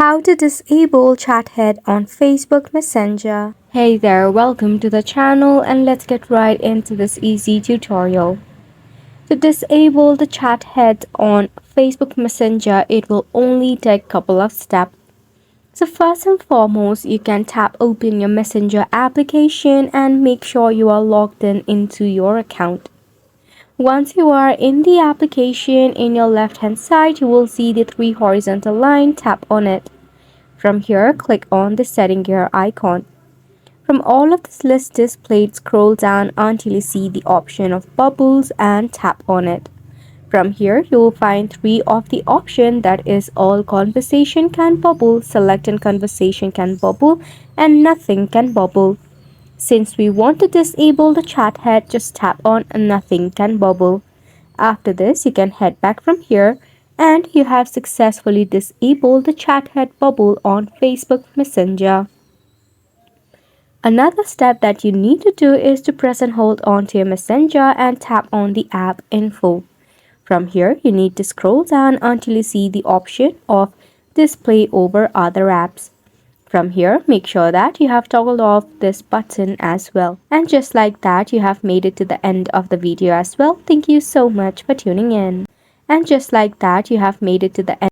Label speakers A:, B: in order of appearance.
A: How to disable chat head on Facebook Messenger. Hey there, welcome to the channel and let's get right into this easy tutorial. To disable the chat head on Facebook Messenger, it will only take a couple of steps. So first and foremost, you can tap open your Messenger application and make sure you are logged into your account. Once you are in the application, in your left hand side, you will see the three horizontal lines. Tap on it. From here, click on the setting gear icon. From all of this list displayed, scroll down until you see the option of bubbles and tap on it. From here, you will find three of the options, that is all conversation can bubble, select and conversation can bubble, and nothing can bubble. Since we want to disable the chat head, just tap on nothing can bubble. After this, you can head back from here and you have successfully disabled the chat head bubble on Facebook Messenger. Another step that you need to do is to press and hold onto your Messenger and tap on the app info. From here, you need to scroll down until you see the option of display over other apps. From here, make sure that you have toggled off this button as well. And just like that, you have made it to the end of the video as well. Thank you so much for tuning in. And just like that, you have made it to the end.